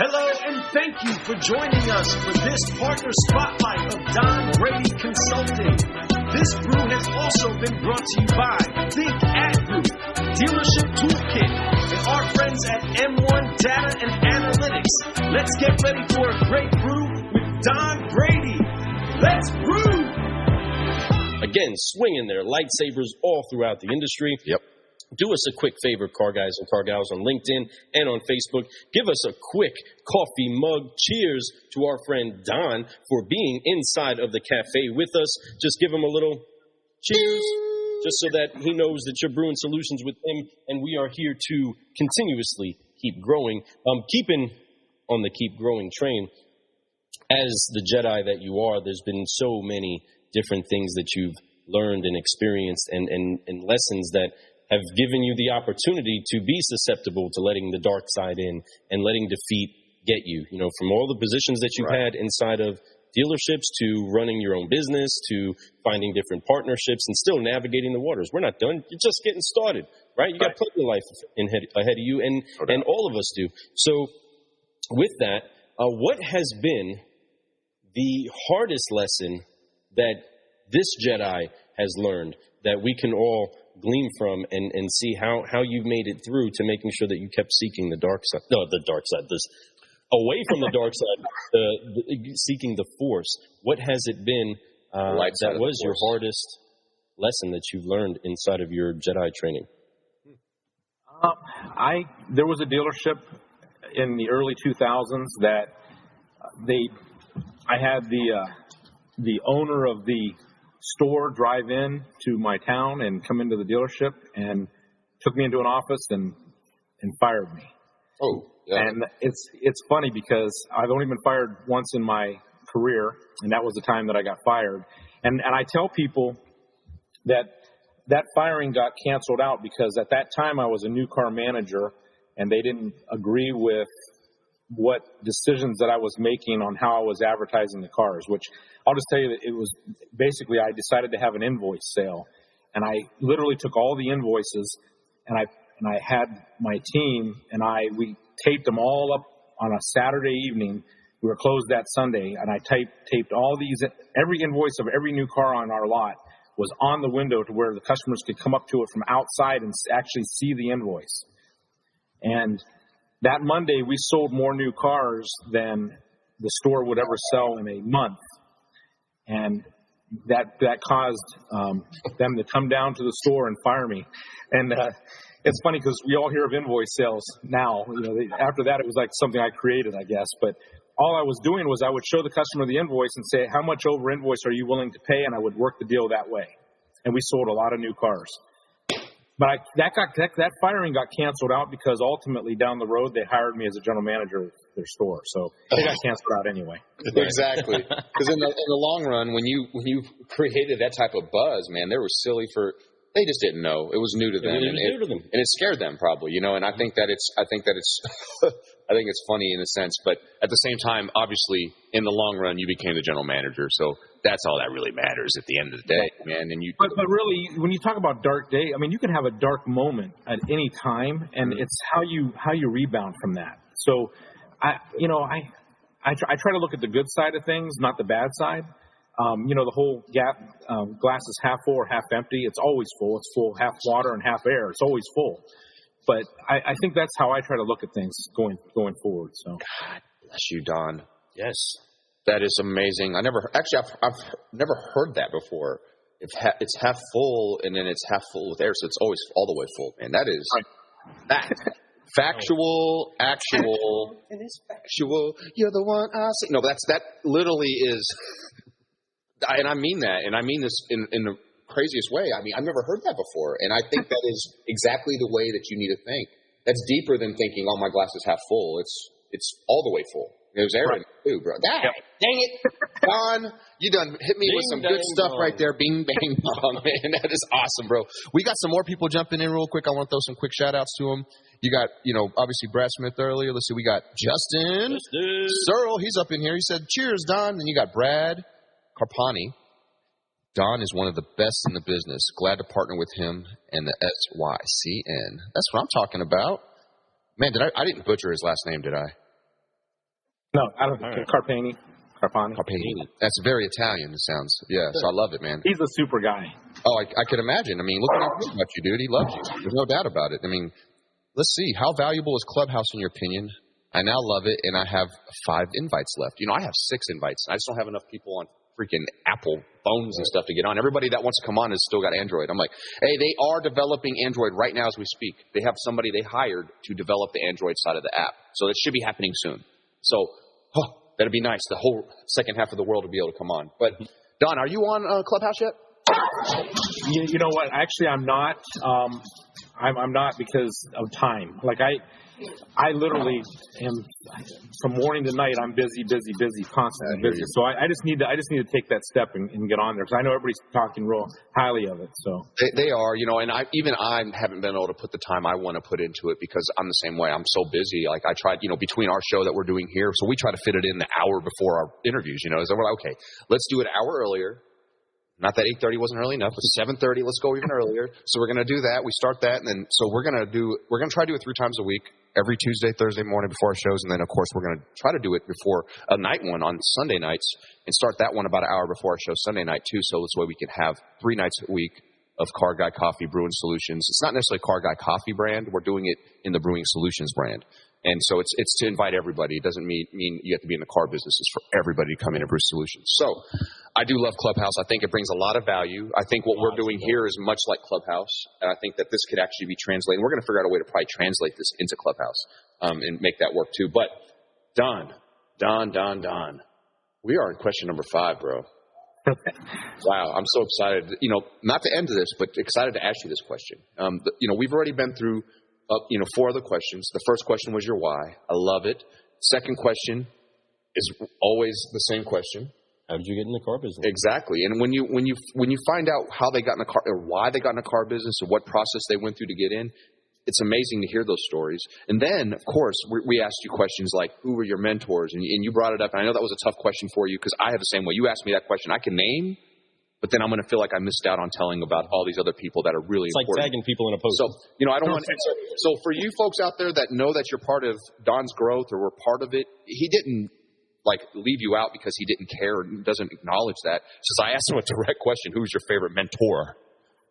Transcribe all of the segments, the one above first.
Hello and thank you for joining us for this partner spotlight of Don Brady Consulting. This brew has also been brought to you by Think at Brew, Dealership Toolkit, and our friends at M1 Data and Analytics. Let's get ready for a great brew with Don Brady. Let's brew! Again, swinging their lightsabers all throughout the industry. Yep. Do us a quick favor, car guys and car gals on LinkedIn and on Facebook. Give us a quick coffee mug. Cheers to our friend Don for being inside of the cafe with us. Just give him a little cheers, just so that he knows that you're brewing solutions with him, and we are here to continuously keep growing. Keeping on the keep growing train, as the Jedi that you are, there's been so many different things that you've learned and experienced and lessons that have given you the opportunity to be susceptible to letting the dark side in and letting defeat get you. You know, from all the positions that you've had inside of dealerships to running your own business to finding different partnerships and still navigating the waters. We're not done. You're just getting started, right? You got plenty of life ahead of you, and all of us do. So with that, what has been the hardest lesson that this Jedi has learned that we can all glean from and see how you've made it through to making sure that you kept seeking the dark side? No, the dark side. This away from the dark side, seeking the force. What has it been that was your hardest lesson that you've learned inside of your Jedi training? There was a dealership in the early 2000s that I had the owner of the store drive in to my town and come into the dealership and took me into an office and fired me. Oh, yeah. And it's funny because I've only been fired once in my career, and that was the time that I got fired. And I tell people that firing got canceled out because at that time I was a new car manager, and they didn't agree with what decisions that I was making on how I was advertising the cars, which I'll just tell you that it was basically I decided to have an invoice sale, and I literally took all the invoices and I had my team and we taped them all up on a Saturday evening. We were closed that Sunday, and I taped all these. Every invoice of every new car on our lot was on the window to where the customers could come up to it from outside and actually see the invoice. And that Monday, we sold more new cars than the store would ever sell in a month. And that caused them to come down to the store and fire me. And it's funny because we all hear of invoice sales now. You know, after that, it was like something I created, I guess. But all I was doing was I would show the customer the invoice and say, how much over invoice are you willing to pay? And I would work the deal that way. And we sold a lot of new cars. But that firing got canceled out because ultimately down the road they hired me as a general manager of their store. So it got canceled out anyway. Exactly. Because in the long run, when you created that type of buzz, man, they were silly for. They just didn't know. It was new to them, and it scared them probably, you know. And I think that it's I think it's funny in a sense, but at the same time, obviously, in the long run, you became the general manager, so that's all that really matters at the end of the day, man. And but really, when you talk about dark day, I mean, you can have a dark moment at any time, and it's how you rebound from that. So, I try to look at the good side of things, not the bad side. The whole glass is half full or half empty. It's always full. It's full, half water and half air. It's always full. But I think that's how I try to look at things going forward. So, God bless you, Don. Yes, that is amazing. I've never heard that before. It's half full and then it's half full with air, so it's always all the way full. Man, that is that. Factual, actual. It is factual. You're the one I see. No, that literally is. And I mean that, and I mean this in the craziest way. I mean, I've never heard that before, and I think that is exactly the way that you need to think. That's deeper than thinking, "Oh, my glass is half full." It's all the way full. There's air in it too, bro. Dang it, Don, you done hit me with some good stuff right there. Bing, bang, bong, man. That is awesome, bro. We got some more people jumping in real quick. I want to throw some quick shout outs to them. You got, obviously Brad Smith earlier. Let's see, we got Justin Searle. He's up in here. He said, "Cheers, Don." Then you got Brad Carpani. Don is one of the best in the business. Glad to partner with him and the SYCN. That's what I'm talking about. Man, I didn't butcher his last name, did I? No, I don't. Right. Carpani. That's very Italian, it sounds. Yeah, so I love it, man. He's a super guy. Oh, I could imagine. I mean, look what he knows about you, dude. He loves you. There's no doubt about it. I mean, let's see. How valuable is Clubhouse in your opinion? I now love it, and I have 5 invites left. You know, I have 6 invites. I just don't have enough people on freaking Apple phones and stuff to get on. Everybody that wants to come on has still got Android. I'm like, hey, they are developing Android right now as we speak. They have somebody they hired to develop the Android side of the app. So it should be happening soon. So, that'd be nice. The whole second half of the world will be able to come on. But, Don, are you on Clubhouse yet? You know what? Actually, I'm not. I'm not because of time. Like I literally am from morning to night. I'm busy, constantly busy. So I just need to take that step and get on there because I know everybody's talking real highly of it. So they are, you know, and I haven't been able to put the time I want to put into it because I'm the same way. I'm so busy. Like I tried, you know, between our show that we're doing here, so we try to fit it in the hour before our interviews. You know, so we're like, okay, let's do it an hour earlier. Not that 8:30 wasn't early enough, but 7:30. Let's go even earlier. So we're gonna do that. We start that, and then so we're gonna try to do it 3 times a week, every Tuesday, Thursday morning before our shows, and then of course we're gonna try to do it before a night one on Sunday nights, and start that one about an hour before our show Sunday night too. So this way we can have 3 nights a week of Car Guy Coffee Brewing Solutions. It's not necessarily Car Guy Coffee brand. We're doing it in the Brewing Solutions brand. And so it's to invite everybody. It doesn't mean you have to be in the car business. It's for everybody to come in and brew solutions. So I do love Clubhouse. I think it brings a lot of value. I think what we're doing here is much like Clubhouse. And I think that this could actually be translated. We're going to figure out a way to probably translate this into Clubhouse and make that work too. But Don, we are in question number 5, bro. Wow, I'm so excited. You know, not to end this, but excited to ask you this question. You know, we've already been through 4 other questions. The first question was your why. I love it. Second question is always the same question. How did you get in the car business? Exactly. And when you find out how they got in the car or why they got in the car business or what process they went through to get in, it's amazing to hear those stories. And then, of course, we asked you questions like, who were your mentors? And you brought it up. And I know that was a tough question for you because I have the same way. You asked me that question. I can name, but then I'm going to feel like I missed out on telling about all these other people that are really important. It's like tagging people in a post. So, you know, I don't want to. So for you folks out there that know that you're part of Don's growth or were part of it, he didn't like leave you out because he didn't care or doesn't acknowledge that. Says I asked him a direct question: who's your favorite mentor?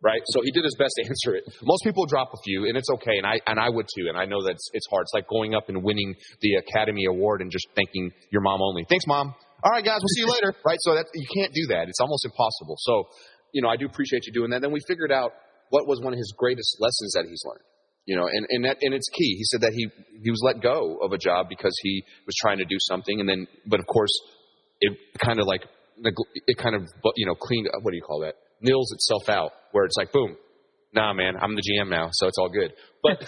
Right? So he did his best to answer it. Most people drop a few, and it's okay, and I would too, and I know that it's hard. It's like going up and winning the Academy Award and just thanking your mom only. Thanks, Mom. All right, guys, we'll see you later. Right? So you can't do that. It's almost impossible. So, you know, I do appreciate you doing that. Then we figured out what was one of his greatest lessons that he's learned. You know, and it's key. He said that he was let go of a job because he was trying to do something, and then, but of course, it kind of cleaned. What do you call that? Nils itself out, where it's like, boom, nah, man, I'm the GM now, so it's all good. But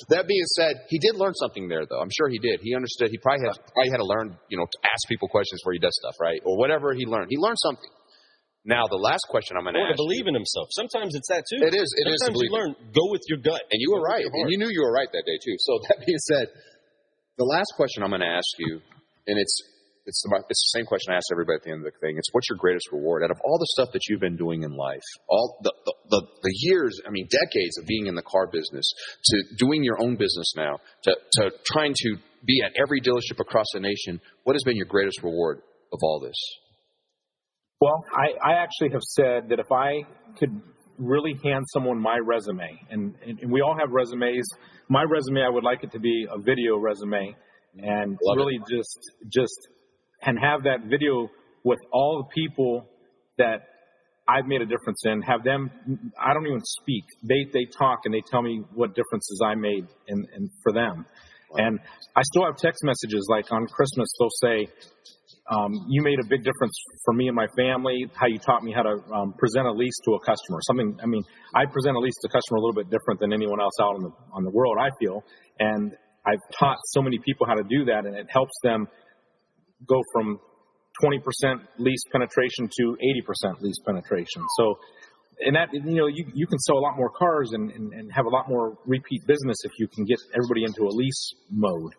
that being said, he did learn something there, though. I'm sure he did. He understood. He probably had to learn, you know, to ask people questions before he does stuff, right? Or whatever he learned. He learned something. Now, the last question I'm going to ask. Or to believe in himself. Sometimes it's that, too. It is. Sometimes you learn, go with your gut. And you were right. And you knew you were right that day, too. So that being said, the last question I'm going to ask you, and it's the same question I asked everybody at the end of the thing. It's what's your greatest reward? Out of all the stuff that you've been doing in life, all the years, I mean, decades of being in the car business, to doing your own business now, to trying to be at every dealership across the nation, what has been your greatest reward of all this? Well, I actually have said that if I could really hand someone my resume, and we all have resumes. My resume, I would like it to be a video resume, and really just and have that video with all the people that I've made a difference in. Have them. I don't even speak. They talk and they tell me what differences I made in for them. Wow. And I still have text messages like on Christmas. They'll say, you made a big difference for me and my family, how you taught me how to present a lease to a customer. Something, I mean, I present a lease to a customer a little bit different than anyone else out on the world, I feel. And I've taught so many people how to do that, and it helps them go from 20% lease penetration to 80% lease penetration. So, and that, you know, you can sell a lot more cars and have a lot more repeat business if you can get everybody into a lease mode.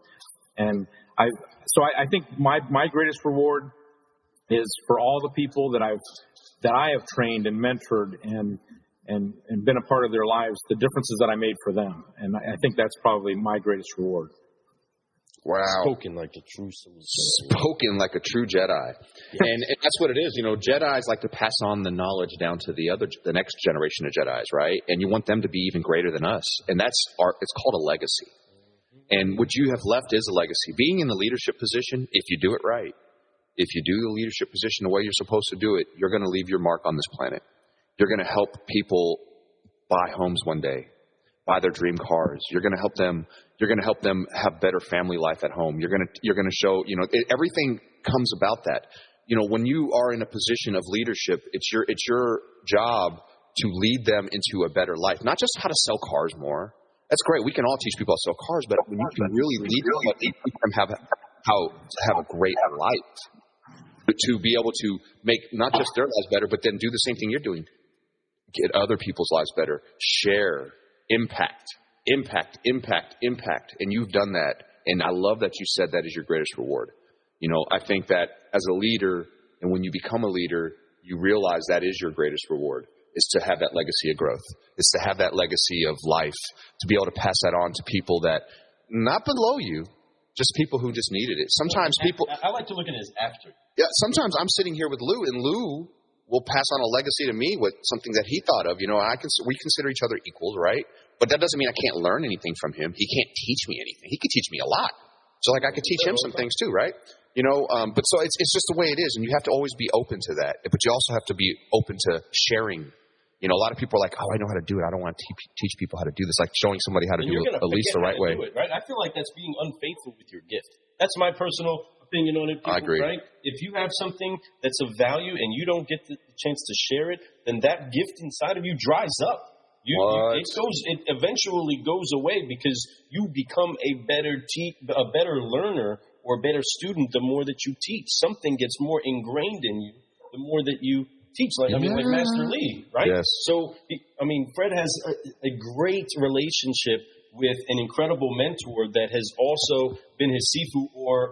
And I think my greatest reward is for all the people that I have trained and mentored and been a part of their lives, the differences that I made for them. And I think that's probably my greatest reward. Wow. Spoken like a true solutionary. Spoken like a true Jedi. And that's what it is. You know, Jedis like to pass on the knowledge down to the next generation of Jedis, right? And you want them to be even greater than us. And it's called a legacy. And what you have left is a legacy. Being in the leadership position, if you do it right, if you do the leadership position the way you're supposed to do it, you're going to leave your mark on this planet. You're going to help people buy homes one day, buy their dream cars. You're going to help them. You're going to help them have better family life at home. You're going to show, you know, everything comes about that. You know, when you are in a position of leadership, it's your job to lead them into a better life. Not just how to sell cars more. That's great. We can all teach people how to sell cars, but when you can really lead them how to have a great life, to be able to make not just their lives better, but then do the same thing you're doing. Get other people's lives better. Share. Impact. And you've done that. And I love that you said that is your greatest reward. You know, I think that as a leader, and when you become a leader, you realize that is your greatest reward, is to have that legacy of growth, is to have that legacy of life, to be able to pass that on to people that, not below you, just people who just needed it. Sometimes people... I like to look at it as after. Yeah, sometimes I'm sitting here with Lou, and Lou will pass on a legacy to me with something that he thought of. You know, we consider each other equals, right? But that doesn't mean I can't learn anything from him. He can't teach me anything. He could teach me a lot. So, like, I could teach him some things too, right? You know, but so it's just the way it is, and you have to always be open to that. But you also have to be open to sharing. You know, a lot of people are like, oh, I know how to do it. I don't want to teach people how to do this. Like showing somebody how to do it at least the right way. Right? I feel like that's being unfaithful with your gift. That's my personal opinion on it. People, I agree. Right? If you have something that's of value and you don't get the chance to share it, then that gift inside of you dries up. It eventually goes away because you become a better learner or a better student the more that you teach. Something gets more ingrained in you the more that you teach. Like Master Lee, right? Yes. So, Fred has a great relationship with an incredible mentor that has also been his Sifu or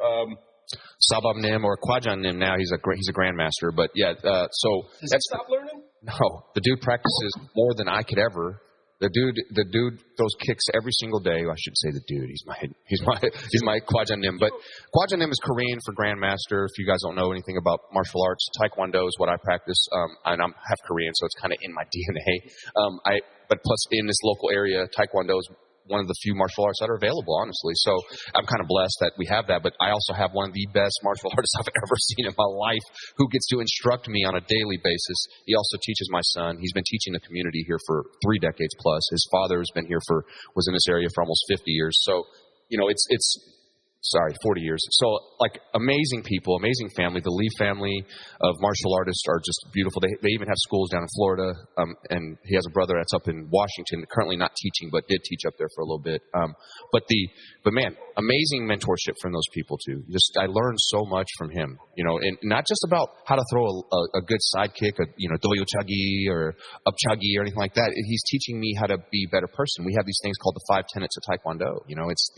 Sabam Nim or Kwajan Nim. Now he's a grandmaster, but yeah. So does he stop learning? No, the dude practices more than I could ever. The dude throws kicks every single day. I should say the dude. He's my Kwajan Nim. But Kwajan Nim is Korean for grandmaster. If you guys don't know anything about martial arts, Taekwondo is what I practice, and I'm half Korean, so it's kind of in my DNA. But plus in this local area, Taekwondo is one of the few martial arts that are available, honestly. So I'm kind of blessed that we have that. But I also have one of the best martial artists I've ever seen in my life who gets to instruct me on a daily basis. He also teaches my son. He's been teaching the community here for 3 decades plus. His father has been here was in this area for almost 50 years. So, you know, it's 40 years. So, like, amazing people, amazing family. The Lee family of martial artists are just beautiful. They even have schools down in Florida, and he has a brother that's up in Washington, currently not teaching, but did teach up there for a little bit. But man, amazing mentorship from those people too. I learned so much from him, you know, and not just about how to throw a good side kick, doyo chagi or up chagi or anything like that. He's teaching me how to be a better person. We have these things called the 5 tenets of Taekwondo. You know, it's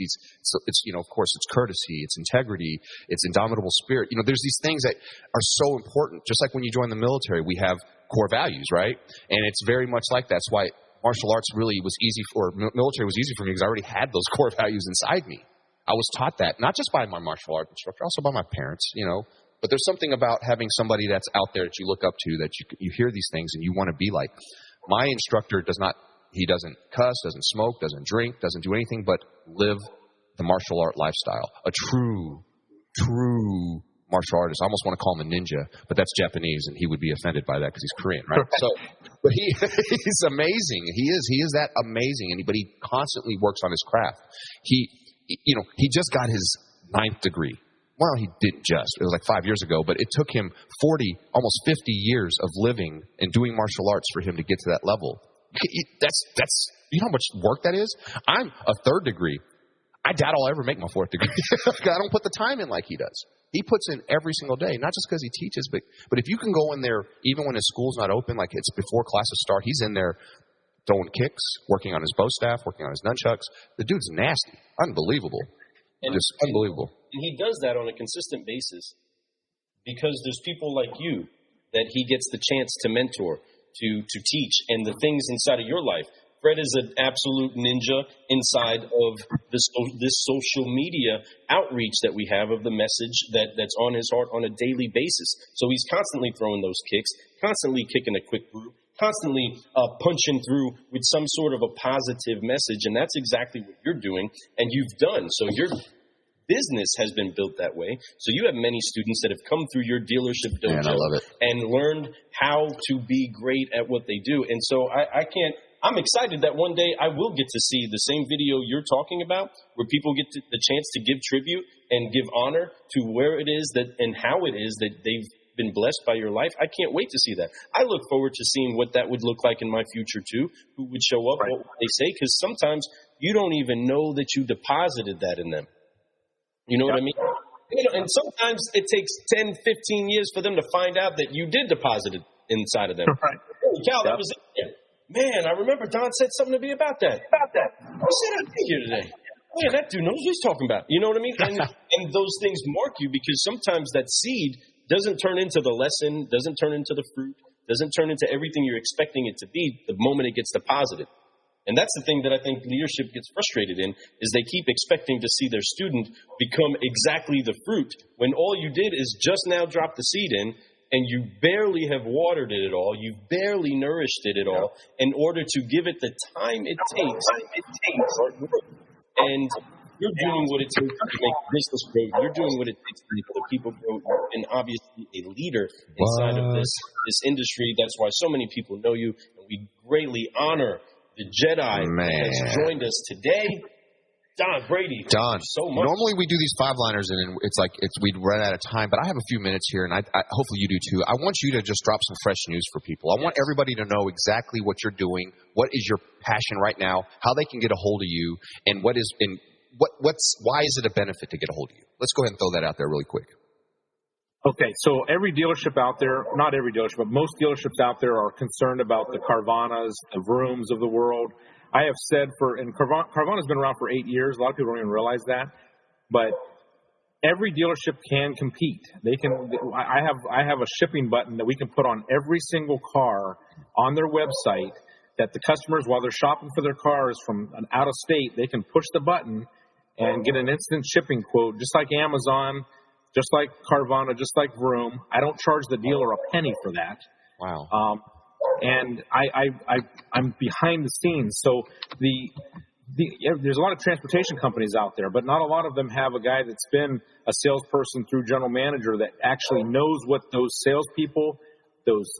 of course, it's courtesy, it's integrity, it's indomitable spirit. You know, there's these things that are so important. Just like when you join the military, we have core values, right? And it's very much like that. That's why martial arts really was easy military was easy for me because I already had those core values inside me. I was taught that, not just by my martial art instructor, also by my parents, you know. But there's something about having somebody that's out there that you look up to, that you hear these things and you want to be like. My instructor doesn't cuss, doesn't smoke, doesn't drink, doesn't do anything but live the martial art lifestyle. A true martial artist. I almost want to call him a ninja, but that's Japanese, and he would be offended by that because he's Korean, right? But he's amazing. He is that amazing, but he constantly works on his craft. He just got his 9th degree. Well, he didn't just. It was like 5 years ago, but it took him 40, almost 50 years of living and doing martial arts for him to get to that level. That's you know how much work that is? I'm a 3rd degree. I doubt I'll ever make my 4th degree. I don't put the time in like he does. He puts in every single day, not just because he teaches, but if you can go in there, even when his school's not open, like it's before classes start, he's in there throwing kicks, working on his bow staff, working on his nunchucks. The dude's nasty. Unbelievable. Just unbelievable. And he does that on a consistent basis because there's people like you that he gets the chance to mentor, to teach, and the things inside of your life Fred is an absolute ninja inside of this social media outreach that we have of the message that's on his heart on a daily basis. So he's constantly throwing those kicks, constantly kicking a quick brew, constantly punching through with some sort of a positive message. And that's exactly what you're doing and you've done. So your business has been built that way. So you have many students that have come through your dealership dojo and learned how to be great at what they do. And so I'm excited that one day I will get to see the same video you're talking about, where people get the chance to give tribute and give honor to where it is that and how it is that they've been blessed by your life. I can't wait to see that. I look forward to seeing what that would look like in my future too, who would show up, what they say, because sometimes you don't even know that you deposited that in them. You know what I mean? And sometimes it takes 10, 15 years for them to find out that you did deposit it inside of them. Right. Holy cow, that was it. Yeah. Man, I remember Don said something to me about that. What said I think here today? Man, that dude knows what he's talking about. You know what I mean? And those things mark you because sometimes that seed doesn't turn into the lesson, doesn't turn into the fruit, doesn't turn into everything you're expecting it to be the moment it gets deposited. And that's the thing that I think leadership gets frustrated in, is they keep expecting to see their student become exactly the fruit when all you did is just now drop the seed in. And you barely have watered it at all. You've barely nourished it at all in order to give it the time it takes. And you're doing what it takes to make business grow. You're doing what it takes to make other people grow. And obviously a leader inside of this industry. That's why so many people know you. And we greatly honor the Jedi that has joined us today. Don Brady, Don, so much. Normally we do these 5-liners and we'd run out of time, but I have a few minutes here, and I hopefully you do too. I want you to just drop some fresh news for people. I want everybody to know exactly what you're doing, what is your passion right now, how they can get a hold of you, and why is it a benefit to get a hold of you? Let's go ahead and throw that out there really quick. Okay, so every dealership out there, not every dealership, but most dealerships out there are concerned about the Carvanas, the Vrooms of the world. I have said Carvana's been around for 8 years. A lot of people don't even realize that. But every dealership can compete. I have a shipping button that we can put on every single car on their website that the customers, while they're shopping for their cars from out of state, they can push the button and get an instant shipping quote, just like Amazon, just like Carvana, just like Vroom. I don't charge the dealer a penny for that. Wow. And I'm behind the scenes. So there's a lot of transportation companies out there, but not a lot of them have a guy that's been a salesperson through general manager that actually knows what those salespeople, those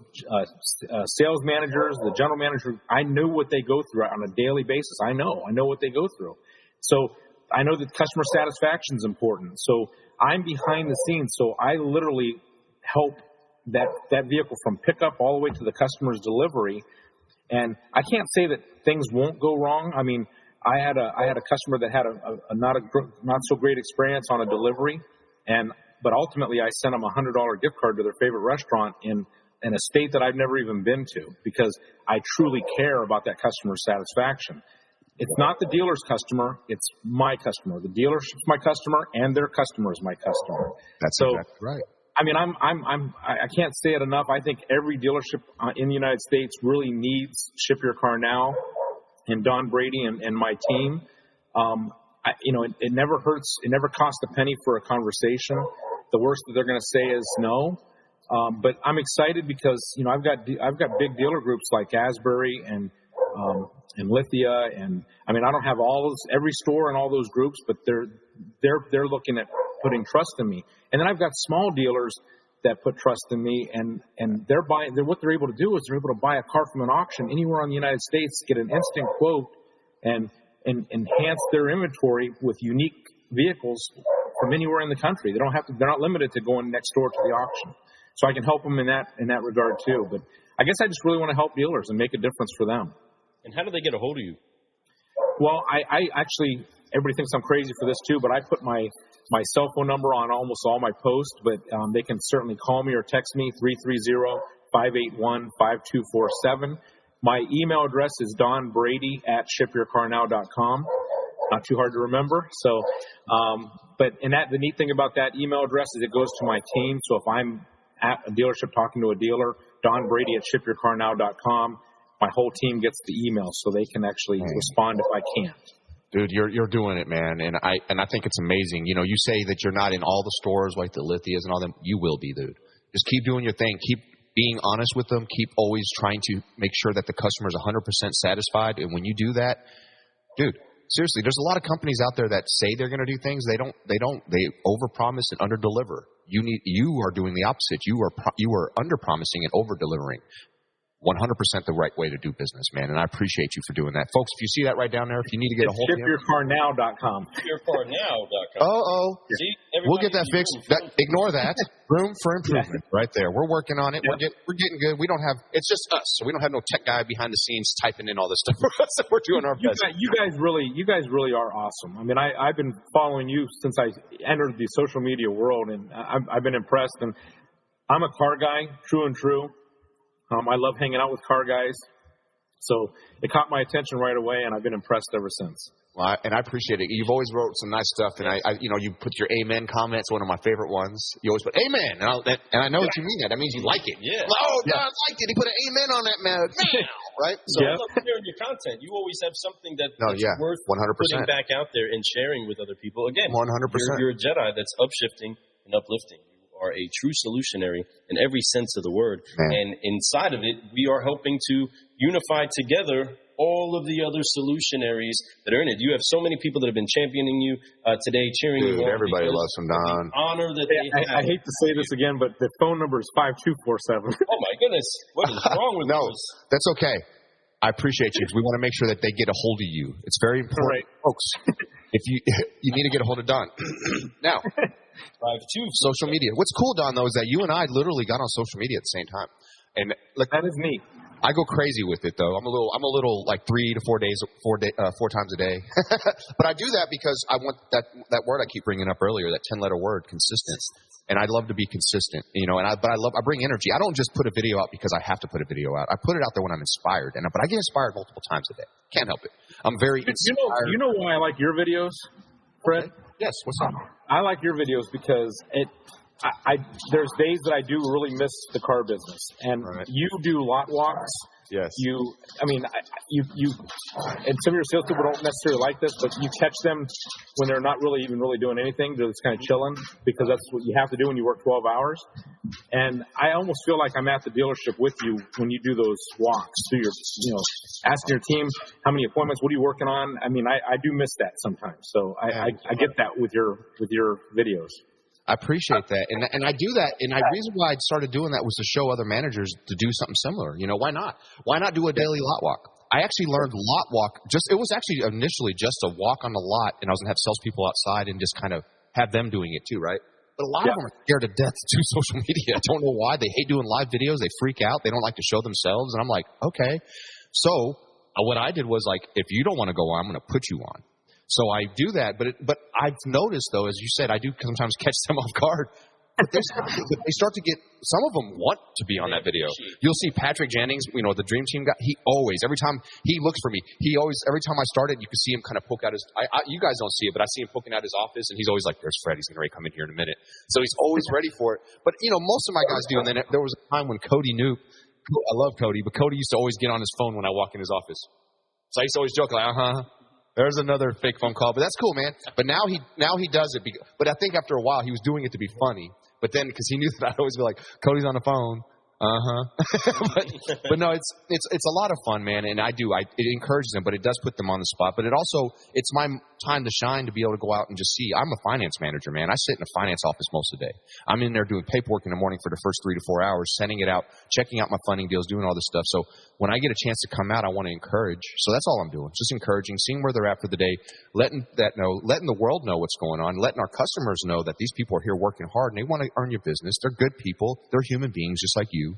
sales managers, the general manager, I know what they go through on a daily basis. I know what they go through. So I know that customer satisfaction is important. So I'm behind the scenes. So I literally help that vehicle from pickup all the way to the customer's delivery. And I can't say that things won't go wrong. I mean, I had a customer that had a not so great experience on a delivery, but ultimately I sent them a $100 gift card to their favorite restaurant in a state that I've never even been to, because I truly care about that customer's satisfaction. It's not the dealer's customer; it's my customer. The dealership's my customer, and their customer is my customer. That's exactly right. I mean, I can't say it enough. I think every dealership in the United States really needs ShipYourCarNow and Don Brady and my team. It never hurts. It never costs a penny for a conversation. The worst that they're going to say is no. But I'm excited because I've got big dealer groups like Asbury and Lithia, and I mean I don't have every store in all those groups, but they're looking at putting trust in me. And then I've got small dealers that put trust in me, and what they're able to do is they're able to buy a car from an auction anywhere in the United States, get an instant quote, and enhance their inventory with unique vehicles from anywhere in the country. They're not limited to going next door to the auction. So I can help them in that regard too. But I guess I just really want to help dealers and make a difference for them. And how do they get a hold of you? Well, I actually, everybody thinks I'm crazy for this too, but I put my cell phone number on almost all my posts, but they can certainly call me or text me, 330-581-5247. My email address is donbrady@shipyourcarnow.com. Not too hard to remember. So, the neat thing about that email address is it goes to my team. So if I'm at a dealership talking to a dealer, donbrady@shipyourcarnow.com. my whole team gets the email so they can actually respond if I can't. Dude, you're doing it, man, and I think it's amazing. You know, you say that you're not in all the stores like the Lithias and all them. You will be, dude. Just keep doing your thing. Keep being honest with them. Keep always trying to make sure that the customer is 100% satisfied. And when you do that, dude, seriously, there's a lot of companies out there that say they're going to do things. They don't. They overpromise and underdeliver. You are doing the opposite. You are underpromising and overdelivering. 100% the right way to do business, man, and I appreciate you for doing that. Folks, if you see that right down there, if you need to get a hold of him. ShipYourCarNow.com. ShipYourCarNow.com. See, we'll get that fixed. Ignore that. Room for improvement right there. We're working on it. Yeah. We're getting good. We don't have, it's just us, so we don't have no tech guy behind the scenes typing in all this stuff for us. We're doing our best. You guys really are awesome. I mean, I've been following you since I entered the social media world, and I've been impressed. And I'm a car guy, true and true. I love hanging out with car guys. So it caught my attention right away, and I've been impressed ever since. Well, and I appreciate it. You've always wrote some nice stuff, and you put your amen comments, one of my favorite ones. You always put amen, and I know what you mean that. That means you like it. Yeah. Oh, yeah. I liked it. He put an amen on that mug. Right? So I love sharing your content. You always have something that's worth 100%. putting back out there and sharing with other people. Again, 100%. You're a Jedi that's upshifting and uplifting. Are a true solutionary in every sense of the word. Man. And inside of it, we are helping to unify together all of the other solutionaries that are in it. You have so many people that have been championing you today, cheering you on. Everybody loves them, Don. The honor that they have. I hate to say this again, but the phone number is 5247. Oh, my goodness. What is wrong with this? That's okay. I appreciate you. We want to make sure that they get a hold of you. It's very important, folks. If you need to get a hold of Don. Now, social media. What's cool, Don, though, is that you and I literally got on social media at the same time, and that is neat. I go crazy with it, though. I'm a little like 3 to 4 days, 4 times a day. But I do that because I want that word I keep bringing up earlier, that 10-letter word, consistent. And I love to be consistent, but I bring energy. I don't just put a video out because I have to put a video out. I put it out there when I'm inspired, but I get inspired multiple times a day. Can't help it. I'm very inspired. You know why I like your videos, Fred? Okay. Yes. What's up? I like your videos because there's days that I do really miss the car business, and you do lot walks. Yes. And some of your salespeople don't necessarily like this, but you catch them when they're not really doing anything. They're just kind of chilling because that's what you have to do when you work 12 hours. And I almost feel like I'm at the dealership with you when you do those walks through your, asking your team how many appointments, what are you working on? I mean, I do miss that sometimes. So I get that with your videos. I appreciate that. And I do that. And the reason why I started doing that was to show other managers to do something similar. Why not? Why not do a daily lot walk? I actually learned lot walk. It was actually initially just a walk on the lot, and I was going to have salespeople outside and just kind of have them doing it too, right? But a lot of them are scared to death to do social media. I don't know why. They hate doing live videos. They freak out. They don't like to show themselves. And I'm like, okay. So what I did was like, if you don't want to go on, I'm going to put you on. So I do that, but I've noticed, though, as you said, I do sometimes catch them off guard. But they start to get, some of them want to be on that video. You'll see Patrick Jennings, the Dream Team guy, every time he looks for me, every time I started, you can see him kind of poke out his, you guys don't see it, but I see him poking out his office, and he's always like, there's Fred, he's going to come in here in a minute. So he's always ready for it. But, most of my guys do, and then there was a time when Cody knew, I love Cody, but Cody used to always get on his phone when I walk in his office. So I used to always joke like, there's another fake phone call, but that's cool, man. But now he does it. But I think after a while he was doing it to be funny. But then because he knew that I'd always be like, Cody's on the phone. but no, it's a lot of fun, man, and it encourages them, but it does put them on the spot. But it's my time to shine to be able to go out and just see. I'm a finance manager, man. I sit in a finance office most of the day. I'm in there doing paperwork in the morning for the first 3 to 4 hours, sending it out, checking out my funding deals, doing all this stuff. So when I get a chance to come out, I want to encourage. So that's all I'm doing, just encouraging, seeing where they're at for the day, letting the world know what's going on, letting our customers know that these people are here working hard and they want to earn your business. They're good people. They're human beings just like you.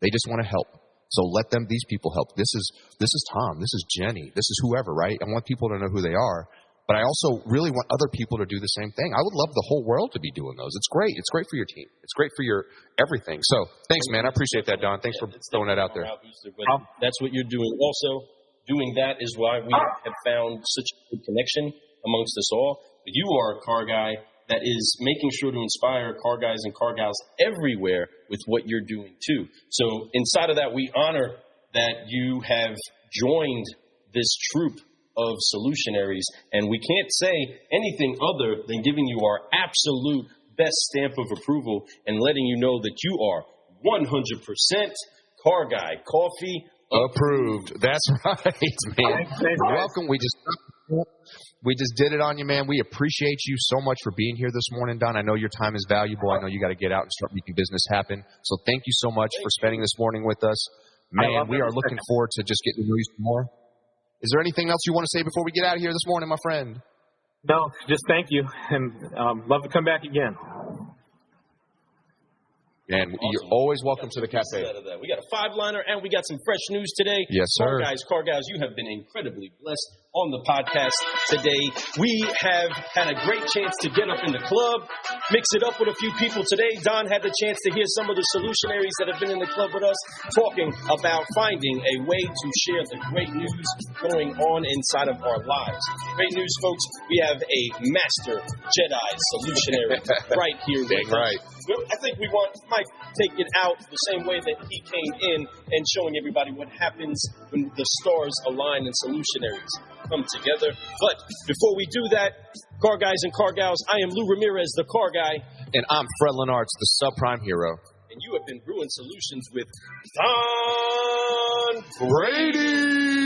They just want to help. So let these people help. This is Tom. This is Jenny. This is whoever, right? I want people to know who they are. But I also really want other people to do the same thing. I would love the whole world to be doing those. It's great. It's great for your team. It's great for your everything. So thanks, man. I appreciate that, Don. Thanks for throwing that out there. That's what you're doing. Also, doing that is why we have found such a good connection amongst us all. But you are a car guy that is making sure to inspire car guys and car gals everywhere with what you're doing too. So inside of that, we honor that you have joined this troop of Solutionaries, and we can't say anything other than giving you our absolute best stamp of approval and letting you know that you are 100% Car Guy Coffee approved. That's right, man. Welcome. We just did it on you, man. We appreciate you so much for being here this morning, Don. I know your time is valuable. I know you got to get out and start making business happen. So thank you so much for spending this morning with us. Man, we are looking forward to just getting to know you some more. Is there anything else you want to say before we get out of here this morning, my friend? No, just thank you, and love to come back again. And you're always welcome to the cafe. We got a 5-liner, and we got some fresh news today. Yes, sir. Car guys, you have been incredibly blessed on the podcast today. We have had a great chance to get up in the club, mix it up with a few people today. Don had the chance to hear some of the Solutionaries that have been in the club with us talking about finding a way to share the great news going on inside of our lives. Great news, folks. We have a master Jedi Solutionary right here with us. I think we want Mike take it out the same way that he came in and showing everybody what happens when the stars align and Solutionaries come together. But before we do that, Car Guys and Car Gals, I am Lou Ramirez, the Car Guy. And I'm Fred Lenartz, the subprime hero. And you have been brewing solutions with Don Brady.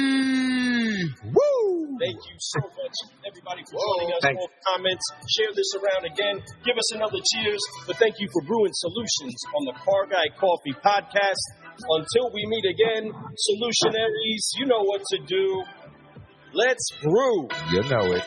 Woo! Thank you so much, everybody, for joining us. All comments, share this around again. Give us another cheers. But thank you for brewing solutions on the Car Guy Coffee Podcast. Until we meet again, Solutionaries, you know what to do. Let's brew. You know it.